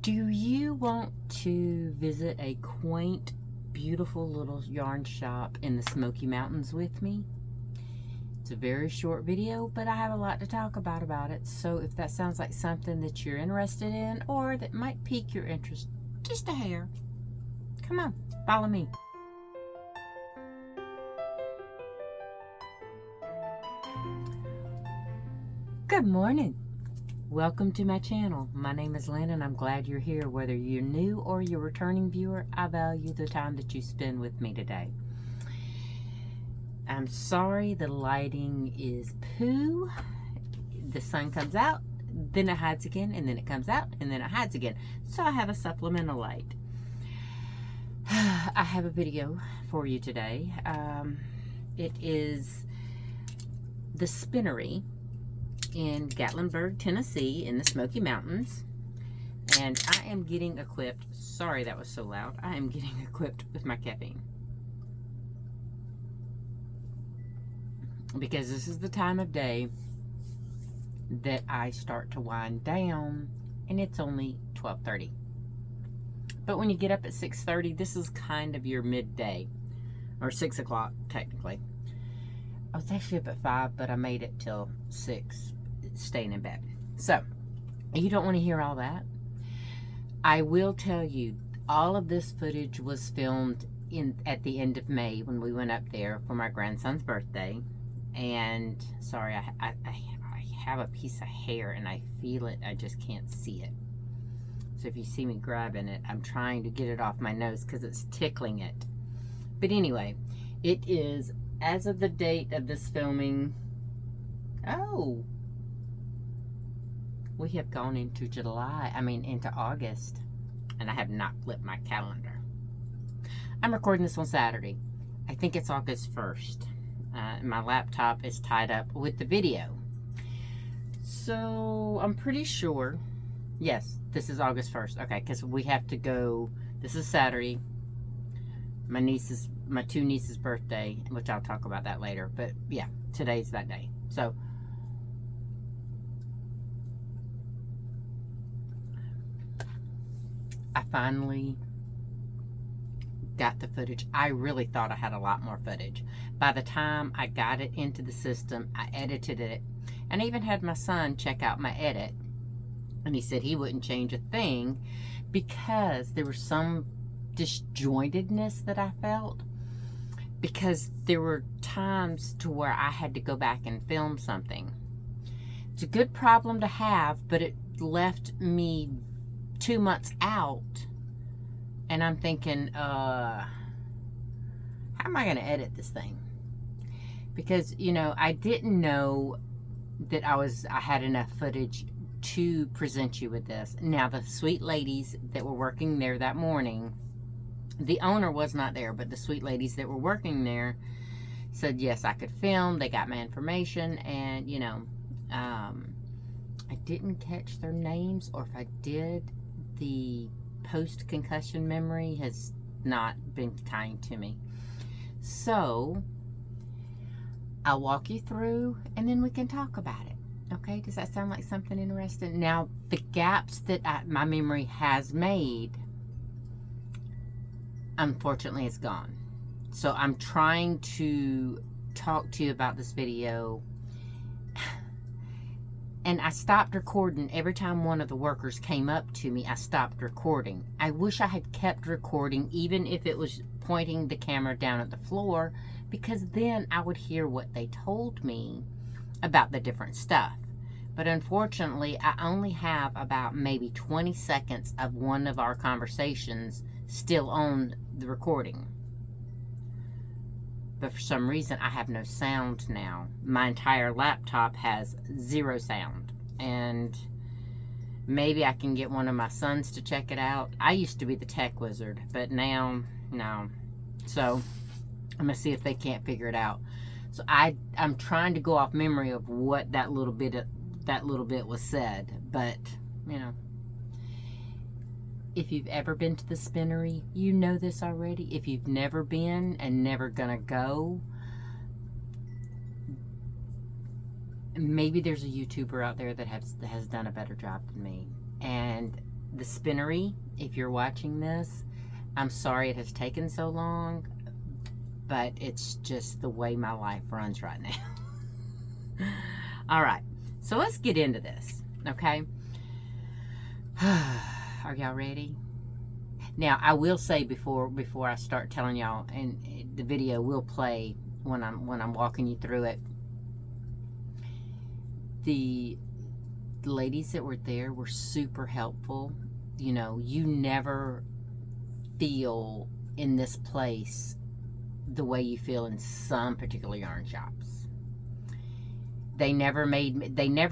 Do you want to visit a quaint, beautiful little yarn shop in the Smoky Mountains with me? It's a very short video, but I have a lot to talk about it. So if that sounds like something that you're interested in or that might pique your interest just a hair, come on, follow me. Good morning. Welcome to my channel. My name is Lynn and I'm glad you're here. Whether you're new or you're a returning viewer, I value the time that you spend with me today. I'm sorry the lighting is poo. The sun comes out, then it hides again, and then it comes out, and then it hides again. So I have a supplemental light. I have a video for you today. It is the Spinnery in Gatlinburg, Tennessee, in the Smoky Mountains, and I am getting equipped. Sorry that was so loud. I am getting equipped with my caffeine because this is the time of day that I start to wind down, and it's only 12:30. But when you get up at 6:30, this is kind of your midday, or 6 o'clock technically. I was actually up at 5, but I made it till 6. Staying in bed. So you don't want to hear all that. I will tell you, all of this footage was filmed at the end of May when we went up there for my grandson's birthday. And sorry, I have a piece of hair and I feel it, I just can't see it. So if you see me grabbing it, I'm trying to get it off my nose because it's tickling it. But anyway, it is, as of the date of this filming, we have gone into into August, and I have not flipped my calendar. I'm recording this on Saturday. I think it's August 1st. My laptop is tied up with the video. So I'm pretty sure, yes, this is August 1st. Okay, because we have to go, this is Saturday. My two nieces' birthday, which I'll talk about that later. But yeah, today's that day. So I finally got the footage. I really thought I had a lot more footage. By the time I got it into the system, I edited it, and I even had my son check out my edit, and he said he wouldn't change a thing because there was some disjointedness that I felt, because there were times to where I had to go back and film something. It's a good problem to have, but it left me 2 months out, and I'm thinking, how am I going to edit this thing? Because, you know, I didn't know that I had enough footage to present you with this. Now, the sweet ladies that were working there that morning, the owner was not there, but the sweet ladies that were working there said, yes, I could film. They got my information, and, you know, I didn't catch their names, or if I did, the post-concussion memory has not been kind to me. So I'll walk you through and then we can talk about it. Okay, does that sound like something interesting? Now, the gaps that my memory has made, unfortunately, is gone. So I'm trying to talk to you about this video, and I stopped recording every time one of the workers came up to me. I stopped recording. I wish I had kept recording, even if it was pointing the camera down at the floor, because then I would hear what they told me about the different stuff. But unfortunately, I only have about maybe 20 seconds of one of our conversations still on the recording. But for some reason, I have no sound now. My entire laptop has 0 sound. And maybe I can get one of my sons to check it out. I used to be the tech wizard, but now, no. So I'm going to see if they can't figure it out. So I'm trying to go off memory of what that little bit was said. But, you know, if you've ever been to the Spinnery, you know this already. If you've never been and never gonna go, maybe there's a YouTuber out there that has done a better job than me. And the Spinnery, if you're watching this, I'm sorry it has taken so long, but it's just the way my life runs right now. All right, so let's get into this, okay? Are y'all ready? Now, I will say before I start telling y'all, and the video will play when I'm walking you through it. The ladies that were there were super helpful. You know, you never feel in this place the way you feel in some particular yarn shops. They never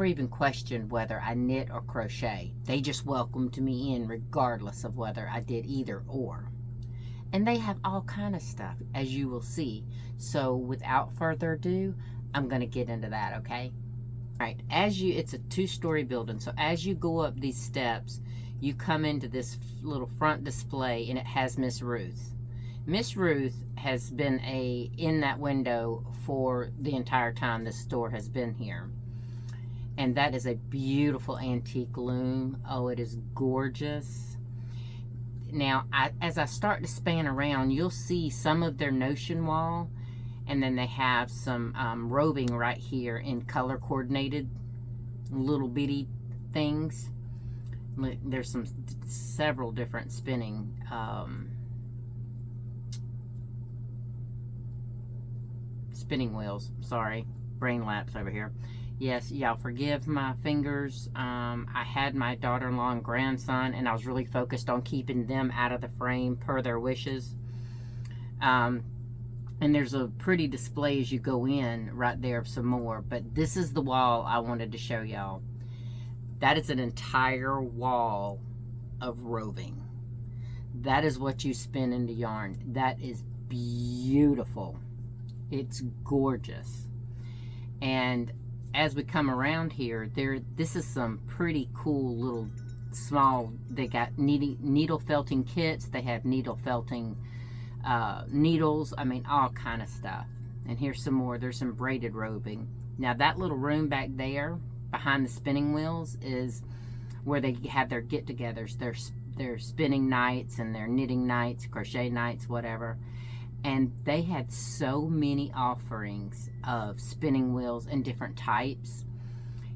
even questioned whether I knit or crochet. They just welcomed me in regardless of whether I did either or. And they have all kind of stuff, as you will see. So without further ado, I'm going to get into that, okay? All right, it's a 2-story building. So as you go up these steps, you come into this little front display, and it has Miss Ruth. Miss Ruth has been in that window for the entire time this store has been here. And that is a beautiful antique loom. Oh, it is gorgeous. Now, as I start to span around, you'll see some of their notion wall. And then they have some roving right here in color coordinated little bitty things. There's several different spinning wheels. Sorry, brain lapse over here. Yes, y'all forgive my fingers. I had my daughter-in-law and grandson, and I was really focused on keeping them out of the frame per their wishes. And there's a pretty display as you go in right there of some more. But this is the wall I wanted to show y'all. That is an entire wall of roving. That is what you spin into yarn. That is beautiful. It's gorgeous. And as we come around here, this is some pretty cool little small, they got needle felting kits. They have needle felting needles, I mean, all kind of stuff. And here's some more. There's some braided roving. Now that little room back there behind the spinning wheels is where they have their get-togethers, their spinning nights and their knitting nights, crochet nights, whatever. And they had so many offerings of spinning wheels and different types.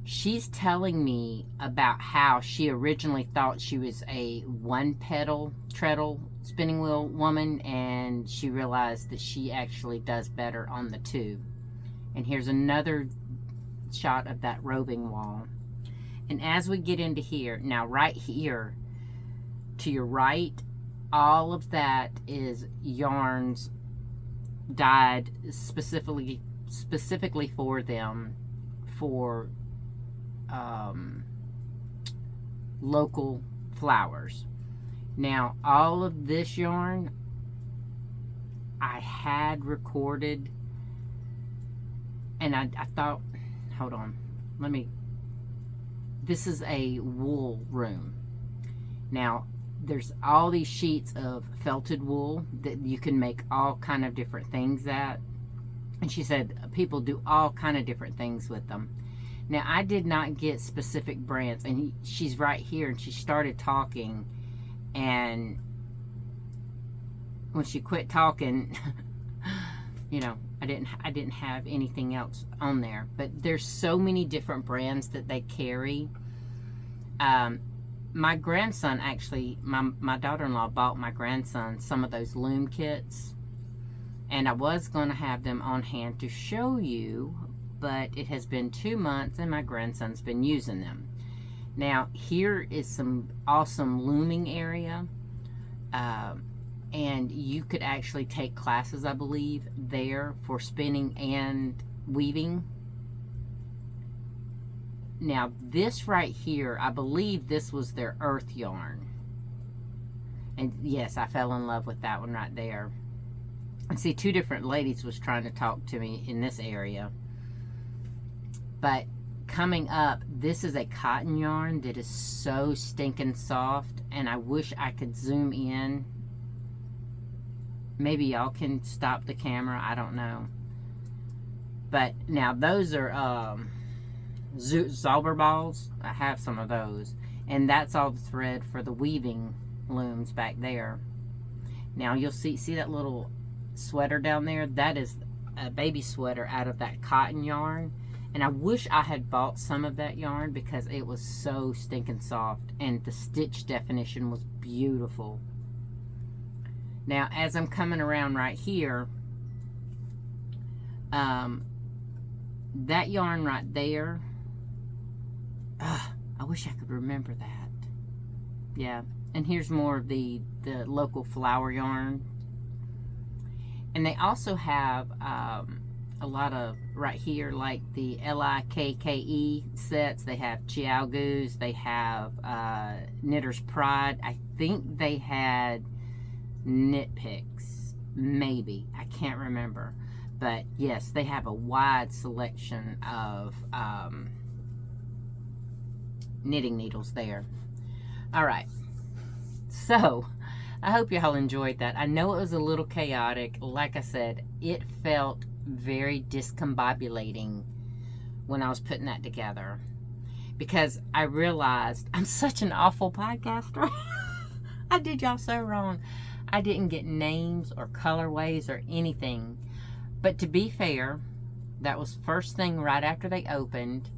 She's telling me about how she originally thought she was a one-pedal treadle spinning wheel woman, and she realized that she actually does better on the 2. And here's another shot of that roving wall. And as we get into here, now right here to your right, all of that is yarns dyed specifically for them, for local flowers. Now, all of this yarn I had recorded, and I thought, hold on, this is a wool room. Now, there's all these sheets of felted wool that you can make all kind of different things at. And she said people do all kind of different things with them. Now, I did not get specific brands, and she's right here, and she started talking, and when she quit talking, you know, I didn't have anything else on there. But there's so many different brands that they carry. My grandson actually, my daughter-in-law bought my grandson some of those loom kits, and I was going to have them on hand to show you, but it has been 2 months and my grandson's been using them. Now, here is some awesome looming area, and you could actually take classes, I believe, there for spinning and weaving. Now, this right here, I believe this was their earth yarn. And yes, I fell in love with that one right there. And see, 2 different ladies was trying to talk to me in this area. But coming up, this is a cotton yarn that is so stinking soft, and I wish I could zoom in. Maybe y'all can stop the camera, I don't know. But now those are Zauber balls. I have some of those, And that's all the thread for the weaving looms back there. Now you'll see that little sweater down there? That is a baby sweater out of that cotton yarn. And I wish I had bought some of that yarn because it was so stinking soft. And the stitch definition was beautiful. Now, as I'm coming around right here, that yarn right there, I wish I could remember that. Yeah, and here's more of the local flower yarn. And they also have a lot of, right here, like the LIKKE sets. They have Chiaogus, they have Knitter's Pride. I think they had Knit Picks, maybe. I can't remember. But yes, they have a wide selection of knitting needles there. All right, so I hope y'all enjoyed that. I know it was a little chaotic. Like I said, it felt very discombobulating when I was putting that together, because I realized I'm such an awful podcaster. I did y'all so wrong. I didn't get names or colorways or anything. But to be fair, that was first thing right after they opened.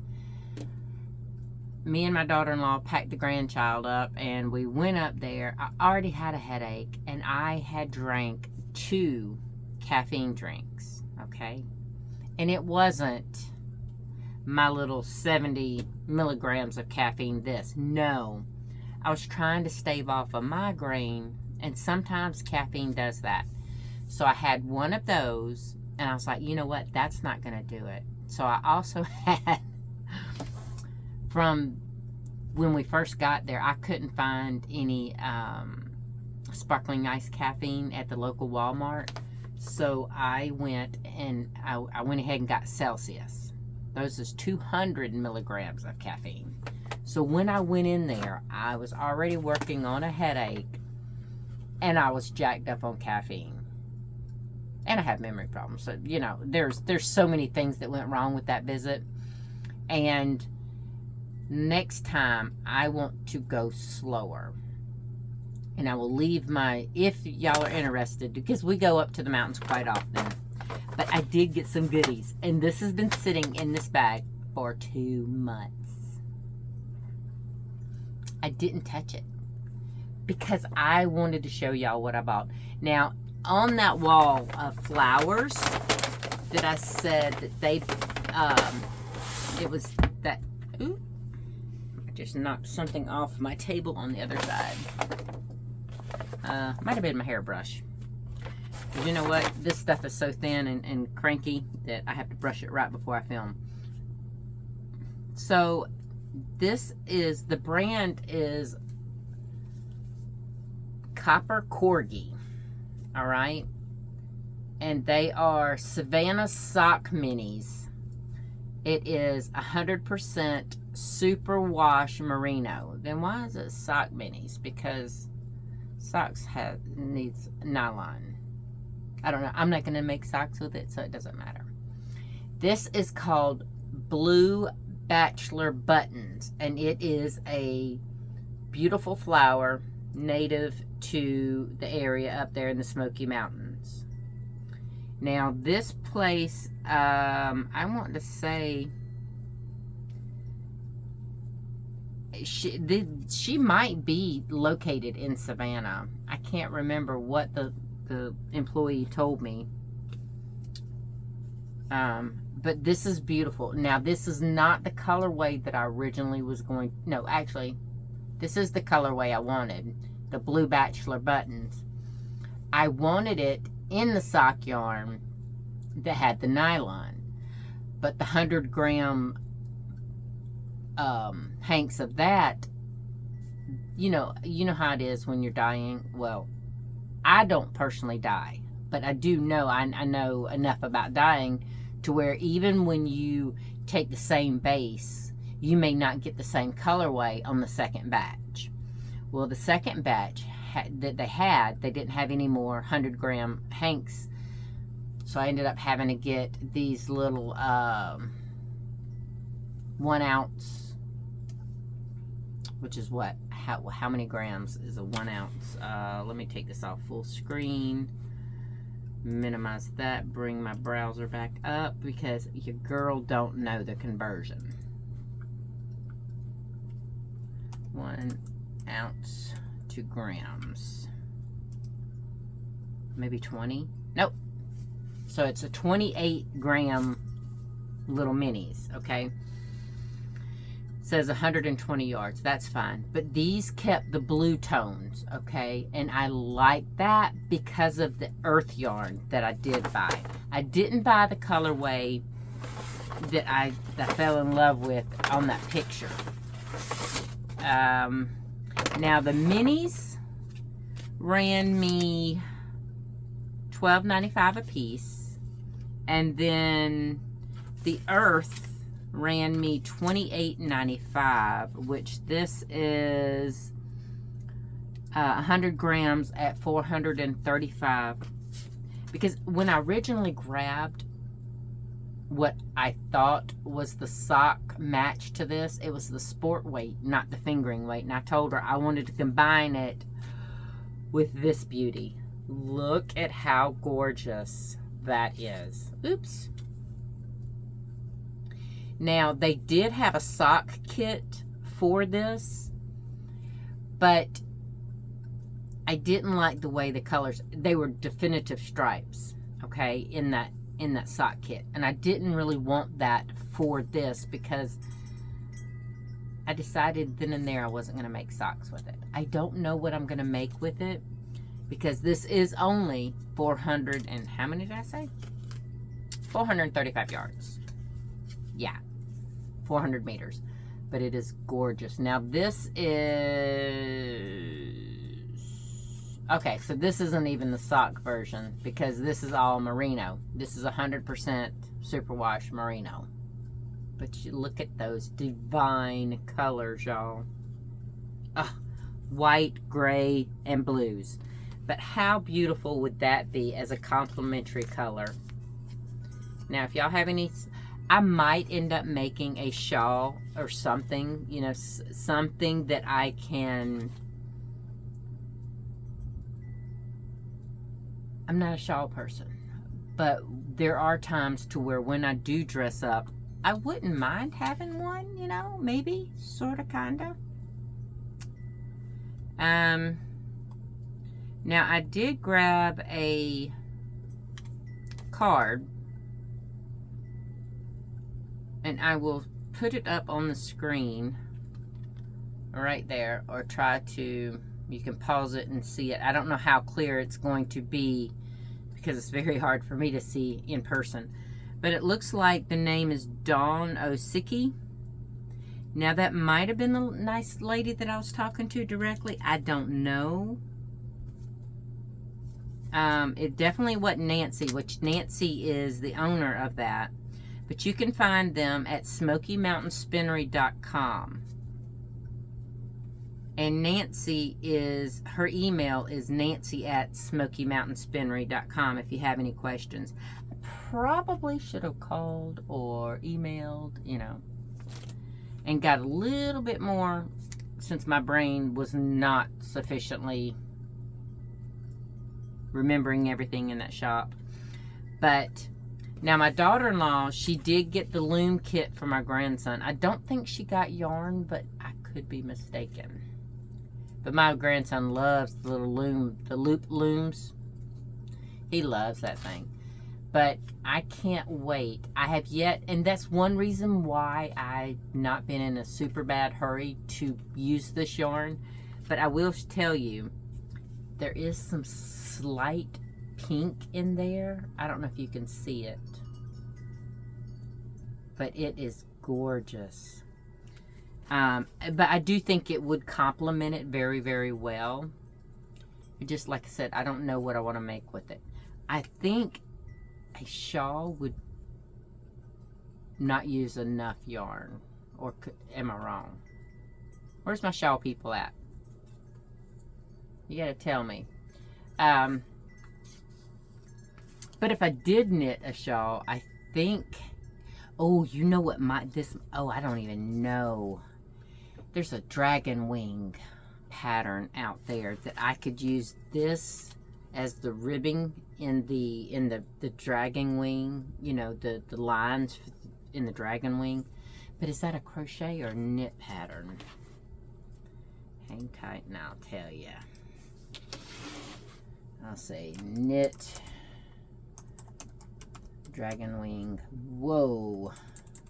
Me and my daughter-in-law packed the grandchild up, and we went up there. I already had a headache, and I had drank 2 caffeine drinks, okay? And it wasn't my little 70 milligrams of caffeine this. No. I was trying to stave off a migraine, and sometimes caffeine does that. So I had one of those, and I was like, you know what? That's not going to do it. So I also had, from when we first got there, I couldn't find any sparkling ice caffeine at the local Walmart. So I went ahead and got Celsius. Those is 200 milligrams of caffeine. So when I went in there, I was already working on a headache, and I was jacked up on caffeine. And I have memory problems. So, you know, there's so many things that went wrong with that visit. And next time, I want to go slower. And I will leave if y'all are interested, because we go up to the mountains quite often. But I did get some goodies. And this has been sitting in this bag for 2 months. I didn't touch it, because I wanted to show y'all what I bought. Now, on that wall of flowers that I said that they, it was that, ooh, I just knocked something off my table on the other side. Might have been my hairbrush. You know what? This stuff is so thin and cranky that I have to brush it right before I film. So, the brand is Copper Corgi. All right, and they are Savannah sock minis. It is 100% superwash merino. Then why is it sock minis? Because socks needs nylon. I don't know. I'm not going to make socks with it, so it doesn't matter. This is called Blue Bachelor Buttons, and it is a beautiful flower native to the area up there in the Smoky Mountains. Now, this place, I want to say, she might be located in Savannah. I can't remember what the employee told me. But this is beautiful. Now, this is not the colorway that I originally was going... No, actually, this is the colorway I wanted. The Blue Bachelor Buttons. I wanted it in the sock yarn that had the nylon. But the 100-gram hanks of that, you know how it is when you're dyeing. Well, I don't personally dye, but I do know, I know enough about dyeing to where even when you take the same base, you may not get the same colorway on the second batch. Well, the second batch that they didn't have any more 100-gram hanks, so I ended up having to get these little 1 ounce, which is what? How many grams is a 1 ounce? Let me take this off full screen. Minimize that. Bring my browser back up because your girl don't know the conversion. 1 ounce to grams. Maybe 20? Nope. So it's a 28 gram little minis, okay? Says 120 yards. That's fine. But these kept the blue tones, okay? And I like that because of the earth yarn that I did buy. I didn't buy the colorway that I fell in love with on that picture. Now the minis ran me $12.95 a piece, and then the earth ran me $28.95, which this is 100 grams at $435. Because when I originally grabbed what I thought was the sock match to this, it was the sport weight, not the fingering weight. And I told her I wanted to combine it with this beauty. Look at how gorgeous that is. Oops. Now, they did have a sock kit for this, but I didn't like the way the colors, they were definitive stripes, okay, in that sock kit. And I didn't really want that for this because I decided then and there I wasn't going to make socks with it. I don't know what I'm going to make with it because this is only 400 and how many did I say? 435 yards. Yeah, 400 meters. But it is gorgeous. Now this is... Okay, so this isn't even the sock version because this is all merino. This is 100% superwash merino. But you look at those divine colors, y'all. White, gray, and blues. But how beautiful would that be as a complementary color? Now, if y'all have any... I might end up making a shawl or something, you know, something that I can... I'm not a shawl person, but there are times to where when I do dress up, I wouldn't mind having one, you know, maybe, sort of, kind of. Now, I did grab a card, and I will put it up on the screen right there, or try to, you can pause it and see it. I don't know how clear it's going to be because it's very hard for me to see in person. But it looks like the name is Dawn Osiki. Now that might have been the nice lady that I was talking to directly. I don't know. It definitely wasn't Nancy, which Nancy is the owner of that. But you can find them at SmokyMountainSpinnery.com. And Nancy is, her email is nancy@SmokyMountainSpinnery.com if you have any questions. I probably should have called or emailed, you know, and got a little bit more since my brain was not sufficiently remembering everything in that shop. But now my daughter-in-law, she did get the loom kit for my grandson. I don't think she got yarn, but I could be mistaken. But my grandson loves the little loom, the loop looms. He loves that thing. But I can't wait. I have yet, and that's one reason why I've not been in a super bad hurry to use this yarn. But I will tell you, there is some slight pink in there. I don't know if you can see it. But it is gorgeous. But I do think it would complement it very, very well. Just like I said, I don't know what I want to make with it. I think a shawl would not use enough yarn. Or am I wrong? Where's my shawl people at? You gotta tell me. But if I did knit a shawl, I think... Oh, you know what I don't even know. there's a dragon wing pattern out there that I could use this as the ribbing in the dragon wing, you know, the lines in the dragon wing. But is that a crochet or knit pattern? Hang tight and I'll tell you. I'll say knit dragon wing. Whoa,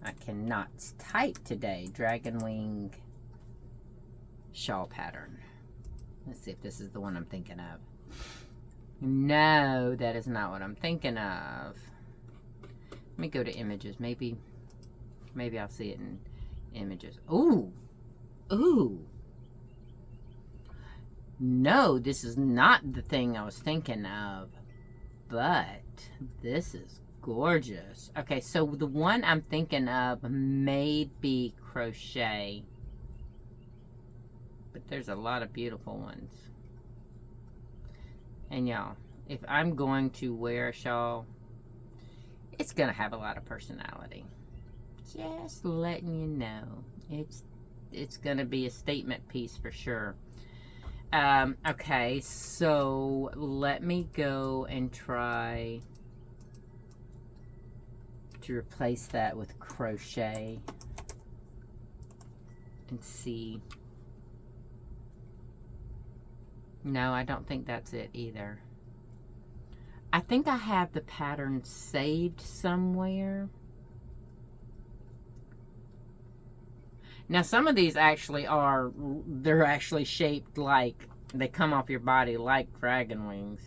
I cannot type today. Dragon wing shawl pattern. Let's see if this is the one I'm thinking of. No, that is not what I'm thinking of. Let me go to images. Maybe I'll see it in images. Ooh. Ooh. No, this is not the thing I was thinking of. But this is gorgeous. Okay, so the one I'm thinking of may be crochet. But there's a lot of beautiful ones. And y'all, if I'm going to wear a shawl, it's going to have a lot of personality. Just letting you know. It's going to be a statement piece for sure. Okay, so let me go and try to replace that with crochet and see. No, I don't think that's it either. I think I have the pattern saved somewhere. Now, some of these actually are, they're actually shaped like, they come off your body like dragon wings.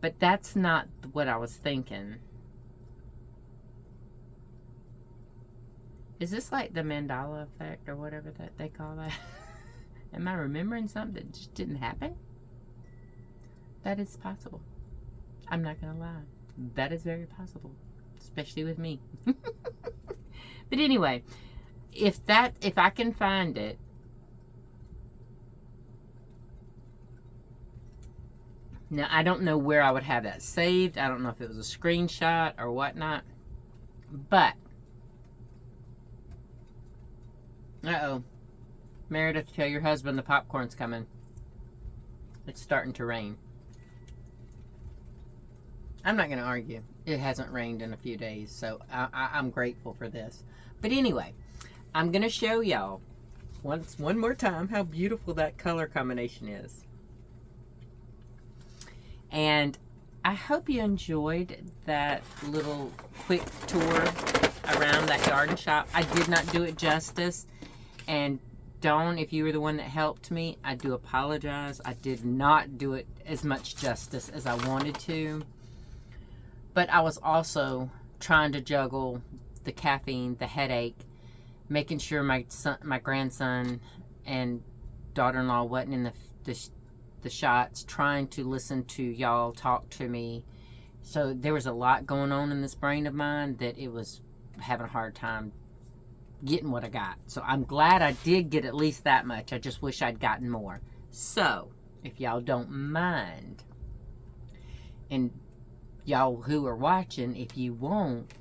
But that's not what I was thinking. Is this like the mandala effect or whatever that they call that? Am I remembering something that just didn't happen? That is possible. I'm not gonna lie. That is very possible. Especially with me. But anyway, if I can find it, now I don't know where I would have that saved. I don't know if it was a screenshot or whatnot. But uh-oh. Meredith, tell your husband the popcorn's coming. It's starting to rain. I'm not going to argue. It hasn't rained in a few days, so I'm grateful for this. But anyway, I'm going to show y'all one more time how beautiful that color combination is. And I hope you enjoyed that little quick tour around that yarn shop. I did not do it justice. And Dawn, if you were the one that helped me, I do apologize. I did not do it as much justice as I wanted to. But I was also trying to juggle the caffeine, the headache, making sure my grandson and daughter-in-law wasn't in the shots, trying to listen to y'all talk to me. So there was a lot going on in this brain of mine that it was having a hard time getting what I got. So I'm glad I did get at least that much. I just wish I'd gotten more. So if y'all don't mind, and y'all who are watching, if you won't,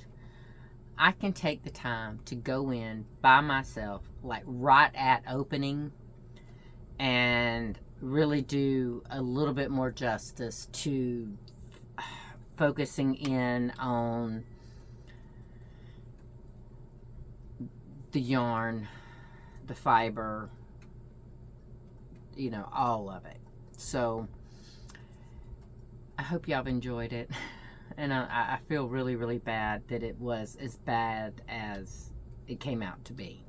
I can take the time to go in by myself, like right at opening, and really do a little bit more justice to focusing in on the yarn, the fiber, you know, all of it. So I hope y'all have enjoyed it. And I feel really, really bad that it was as bad as it came out to be.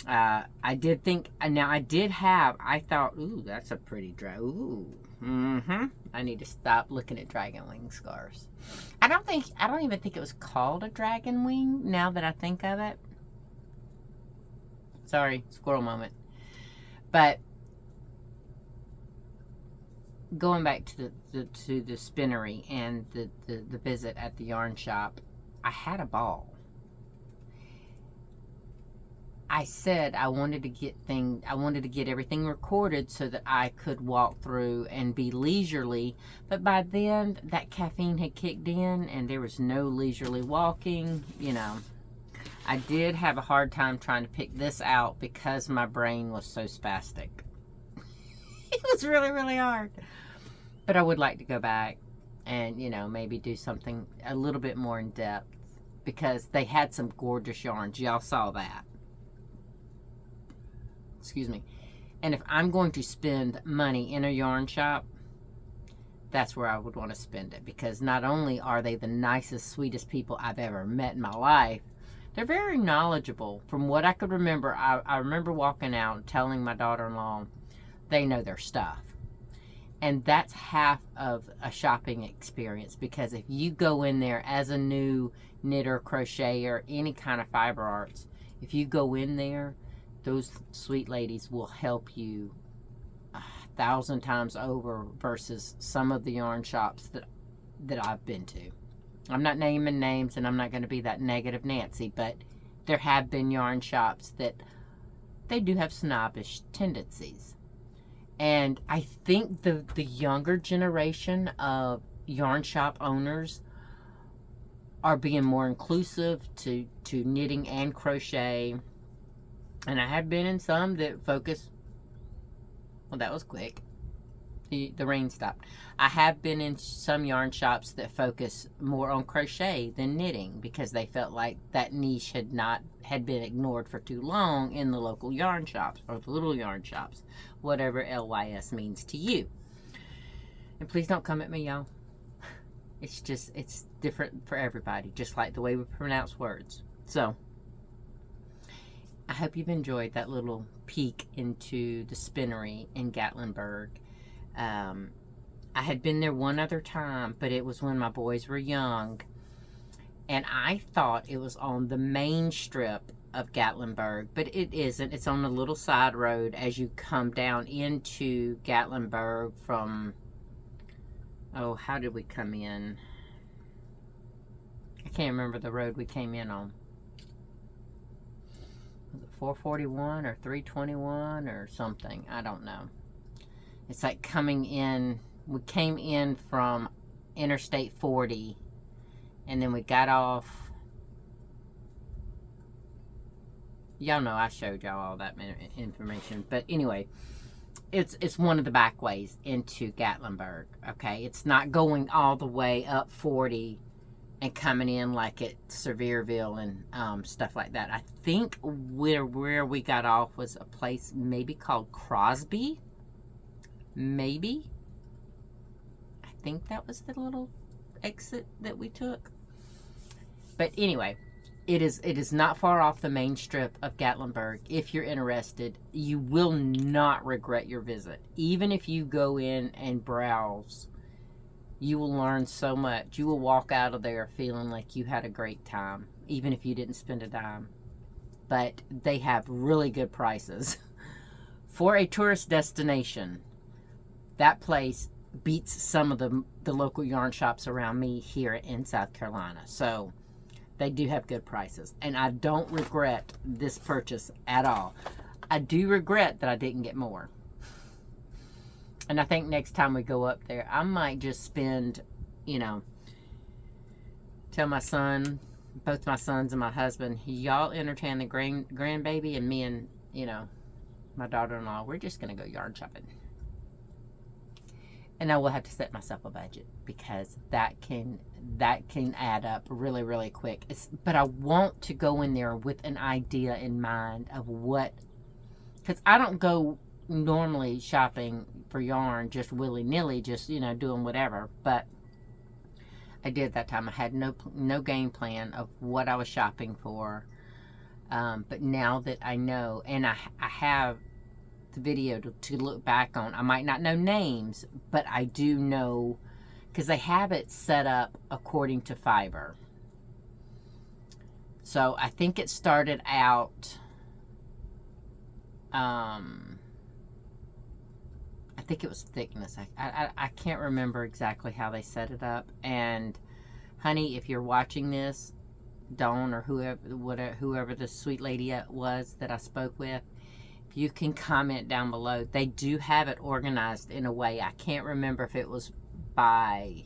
I did think, now I thought, ooh, that's a pretty ooh, I need to stop looking at dragon wing scarves. I don't even think it was called a dragon wing now that I think of it. Sorry, squirrel moment. But going back to the spinnery and the visit at the yarn shop, I had a ball. I said I wanted to get everything recorded so that I could walk through and be leisurely, but by then that caffeine had kicked in and there was no leisurely walking, you know. I did have a hard time trying to pick this out because my brain was so spastic. It was really, really hard. But I would like to go back and, maybe do something a little bit more in depth, because they had some gorgeous yarns. Y'all saw that. Excuse me. And if I'm going to spend money in a yarn shop, that's where I would want to spend it, because not only are they the nicest, sweetest people I've ever met in my life, they're very knowledgeable. From what I could remember, I remember walking out and telling my daughter-in-law they know their stuff. And that's half of a shopping experience, because if you go in there as a new knitter, crocheter, any kind of fiber arts, if you go in there, those sweet ladies will help you 1,000 times over versus some of the yarn shops that I've been to. I'm not naming names, and I'm not going to be that negative Nancy, but there have been yarn shops that they do have snobbish tendencies. And I think the younger generation of yarn shop owners are being more inclusive to knitting and crochet. And I have been in some that focus. Well, that was quick. The rain stopped. I have been in some yarn shops that focus more on crochet than knitting, because they felt like that niche had been ignored for too long in the local yarn shops, or the little yarn shops, whatever LYS means to you. And please don't come at me, y'all. It's different for everybody, just like the way we pronounce words. So I hope you've enjoyed that little peek into the Spinnery in Gatlinburg. I had been there one other time, but it was when my boys were young, and I thought it was on the main strip of Gatlinburg, but it isn't. It's on a little side road as you come down into Gatlinburg from, how did we come in? I can't remember the road we came in on. Was it 441 or 321 or something? I don't know. It's like coming in, we came in from Interstate 40, and then we got off. Y'all know I showed y'all all that information. But anyway, it's one of the back ways into Gatlinburg, okay? It's not going all the way up 40 and coming in like at Sevierville and stuff like that. I think where we got off was a place maybe called Crosby. Maybe. I think that was the little exit that we took. But anyway, it is not far off the main strip of Gatlinburg. If you're interested, you will not regret your visit. Even if you go in and browse, you will learn so much. You will walk out of there feeling like you had a great time, even if you didn't spend a dime. But they have really good prices. For a tourist destination, that place beats some of the local yarn shops around me here in South Carolina. So they do have good prices. And I don't regret this purchase at all. I do regret that I didn't get more. And I think next time we go up there, I might just spend, tell my son, both my sons and my husband, y'all entertain the grandbaby, and me and, my daughter-in-law, we're just going to go yarn shopping. And I will have to set myself a budget, because that can add up really, really quick. But I want to go in there with an idea in mind of what, because I don't go normally shopping for yarn just willy-nilly, just, doing whatever. But I did that time. I had no game plan of what I was shopping for. But now that I know, and I have the video to look back on. I might not know names, but I do know, because they have it set up according to fiber. So I think it started out, I think it was thickness. I can't remember exactly how they set it up. And honey, if you're watching this, Dawn or whoever the sweet lady was that I spoke with, you can comment down below. They do have it organized in a way. I can't remember if it was by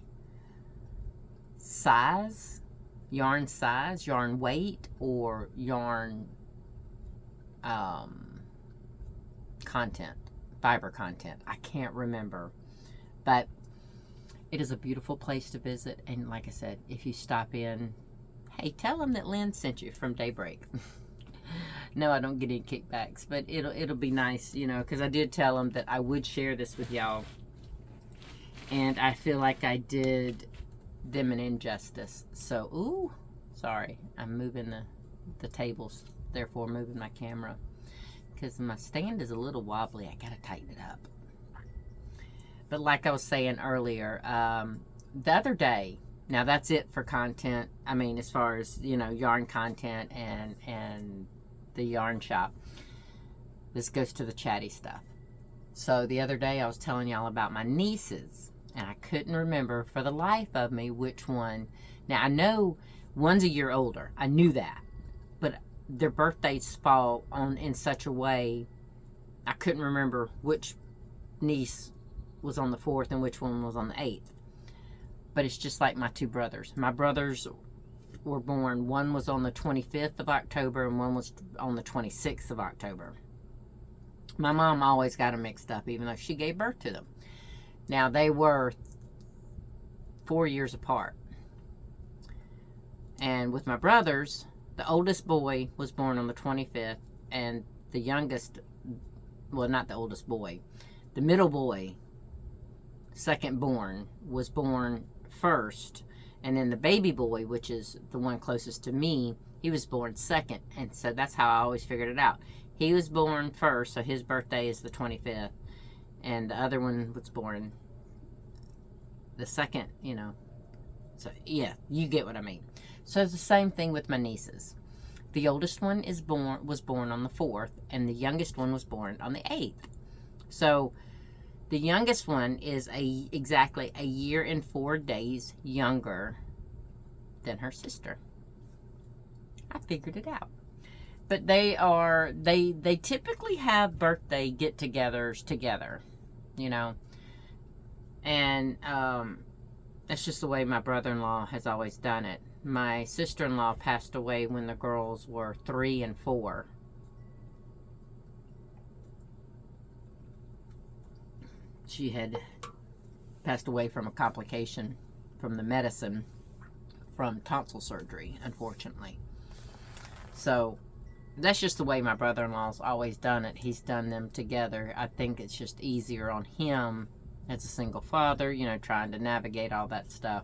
size yarn size, yarn weight, or yarn content, fiber content. I can't remember, but it is a beautiful place to visit. And like I said, if you stop in, hey, tell them that Lynn sent you from Daybreak. No, I don't get any kickbacks, but it'll be nice, you know, because I did tell them that I would share this with y'all, and I feel like I did them an injustice. So, ooh, sorry, I'm moving the tables, therefore moving my camera, because my stand is a little wobbly. I gotta tighten it up. But like I was saying earlier, the other day, now that's it for content. I mean, as far as, you know, yarn content and the yarn shop. This goes to the chatty stuff. So the other day I was telling y'all about my nieces, and I couldn't remember for the life of me which one. Now I know one's a year older. I knew that. But their birthdays fall on in such a way, I couldn't remember which niece was on the 4th and which one was on the 8th. But it's just like my two brothers. My brothers were born, one was on the 25th of October and one was on the 26th of October. My mom always got them mixed up, even though she gave birth to them. Now, they were 4 years apart. And with my brothers, the oldest boy was born on the 25th, and the youngest, well, not the oldest boy, the middle boy, second born, was born first. And then the baby boy, which is the one closest to me, he was born second. And so that's how I always figured it out. He was born first, so his birthday is the 25th. And the other one was born the second, you know. So, yeah, you get what I mean. So it's the same thing with my nieces. The oldest one was born on the 4th, and the youngest one was born on the 8th. So the youngest one is exactly a year and 4 days younger than her sister. I figured it out. But they typically have birthday get-togethers together, you know. And that's just the way my brother-in-law has always done it. My sister-in-law passed away when the girls were 3 and 4. She had passed away from a complication from the medicine from tonsil surgery, unfortunately. So that's just the way my brother-in-law's always done it. He's done them together. I think it's just easier on him as a single father, you know, trying to navigate all that stuff,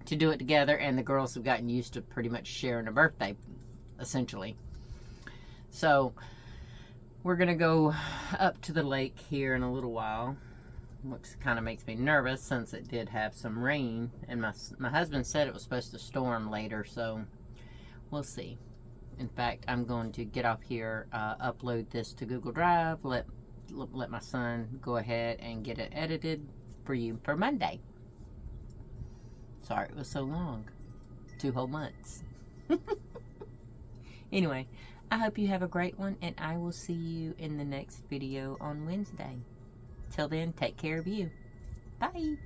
to do it together. And the girls have gotten used to pretty much sharing a birthday, essentially. So we're going to go up to the lake here in a little while, which kind of makes me nervous since it did have some rain. And my husband said it was supposed to storm later, so we'll see. In fact, I'm going to get off here, upload this to Google Drive, let my son go ahead and get it edited for you for Monday. Sorry it was so long. 2 whole months. Anyway, I hope you have a great one, and I will see you in the next video on Wednesday. Till then, take care of you. Bye.